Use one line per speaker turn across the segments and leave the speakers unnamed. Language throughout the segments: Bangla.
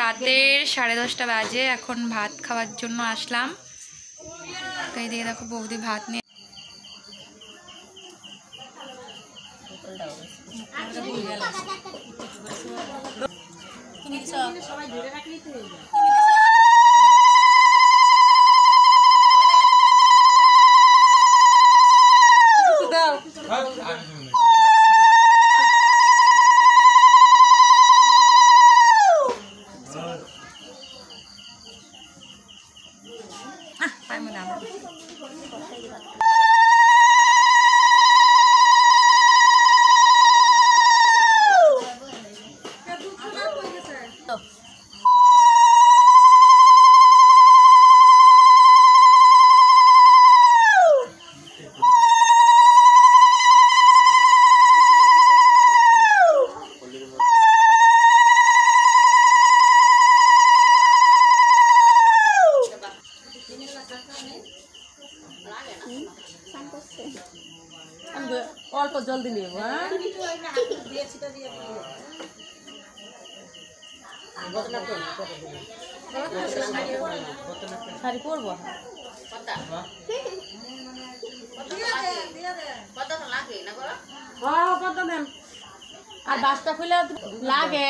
রাতের 10:30 বাজে। এখন ভাত খাওয়ার জন্য আসলাম। তো এইদিকে দেখো বৌদি ভাত নিয়ে
অল্প জল দিলে শাড়ি পরবো আর বাসটা খুলে লাগে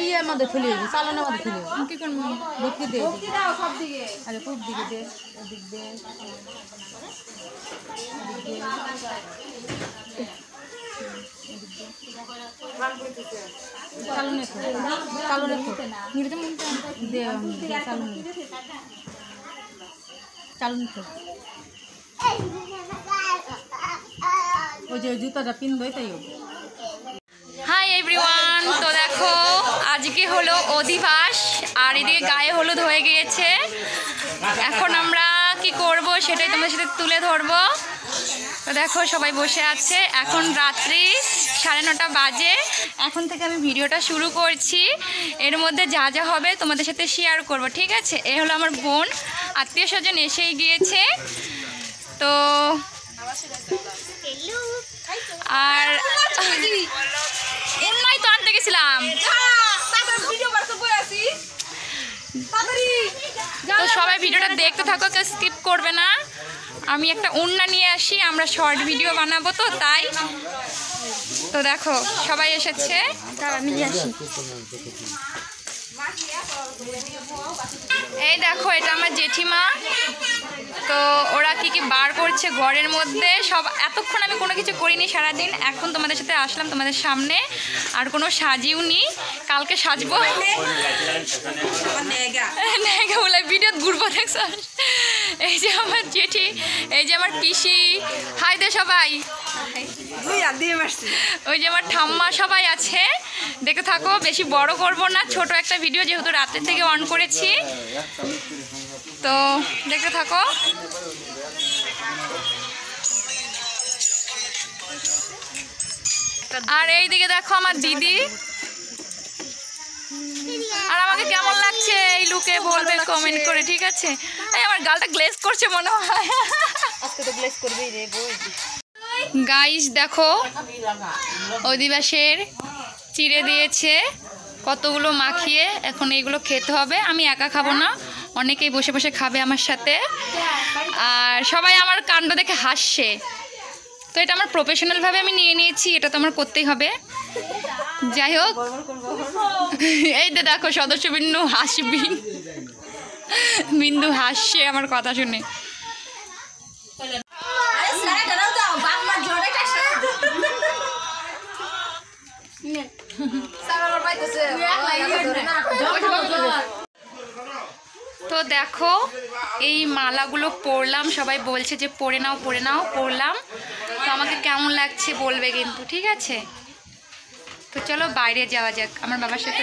ইয়ের মধ্যে খুলে চালানোর মধ্যে খুলে কি করবো ভক্তি দে সব দিকে আরে খুব দিকে দে ওদিক দে চালনে চালনে দে চালনে চালনে ওই যে জুতাটা পিনবই তাই
হাই এভরিওয়ান। তো দেখো আজকে হলো অধিবাস আর এদিকে গায়ে হলুদ হয়ে গিয়েছে। এখন আমরা কি করব সেটাই তোমাদের সাথে তুলে ধরবো। তো দেখো সবাই বসে আছে। এখন রাত্রি 9:30 বাজে। এখন থেকে আমি ভিডিওটা শুরু করছি। এর মধ্যে যা যা হবে তোমাদের সাথে শেয়ার করব, ঠিক আছে? এ হলো আমার বোন, আত্মীয় স্বজন এসেই গিয়েছে। তো আর অন্যায় তো আনতে গেছিলাম। তো সবাই ভিডিওটা দেখতে থাকো, কেউ স্কিপ করবে না। আমি একটা ওড়না নিয়ে আসি, আমরা শর্ট ভিডিও বানাবো তো তাই। তো দেখো সবাই এসেছে, আমি নিয়ে আসি। এই দেখো এটা আমার জেঠিমা। তো ওরা কি কি বার করছে ঘরের মধ্যে সব। এতক্ষণ আমি কোনো কিছু করিনি সারাদিন। এখন তোমাদের সাথে আসলাম তোমাদের সামনে। আর কোনো সাজিও নি, কালকে সাজবো। বলে ভিডিও ঘুরবো দেখছ। এই যে আমার জেঠি, এই যে আমার পিসি, হাই দে সবাই। ওই যে আমার ঠাম্মা, সবাই আছে। দেখে থাকো, বেশি বড় করব না, ছোট একটা ভিডিও যেহেতু রাতের থেকে অন করেছি। তো দেখতে থাকো। আর এই দিকে দেখো আমার দিদি। আর আমাকে কেমন লাগছে এই লুকে বলবে কমেন্ট করে, ঠিক আছে? এই আমার গালটা গ্লেজ করছে মনে হয়।
আজকে তো গ্লেজ করবেই রে বই।
গাইস দেখো অধিবাসের চিড়ে দিয়েছে কতগুলো মাখিয়ে। এখন এইগুলো খেতে হবে। আমি একা খাবো না, অনেকেই বসে বসে খাবে আমার সাথে। আর সবাই আমার কাণ্ড দেখে হাসছে। তো এটা আমার প্রফেশনালভাবে আমি নিয়ে নিয়েছি, এটা তো আমার করতেই হবে। যাই হোক, এই দেখো সদস্যবৃন্দ হাসবি। বিন্দু হাসছে আমার কথা শুনে। তো দেখো এই মালাগুলো পরলাম, সবাই বলছে যে পরে নাও পরে নাও, পরলাম। তো আমাকে কেমন লাগছে বলবে কিন্তু, ঠিক আছে? তো চলো বাইরে যাওয়া যাক আমার বাবার সাথে।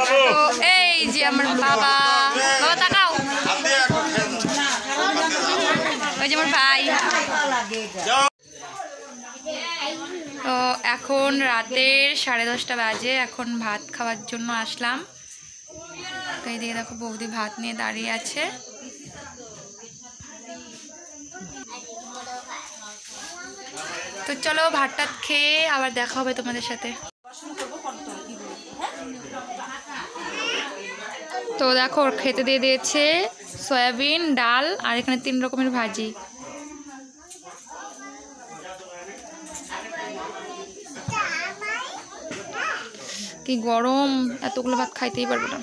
তো এই যে আমার বাবা, বাবা তাকাও, ওই যে আমার ভাই। তো এখন রাতের 10:30 বাজে, এখন ভাত খাওয়ার জন্য আসলাম। তো এইদিকে দেখো বৌদি ভাত নিয়ে দাঁড়িয়ে আছে। তো চলো ভাতটা খেয়ে আবার দেখা হবে তোমাদের সাথে। তো দেখো ওর খেতে দিয়ে দিয়েছে সয়াবিন, ডাল আর এখানে 3 রকমের ভাজি। কি গরম, এতগুলো ভাত খাইতেই পারবো না।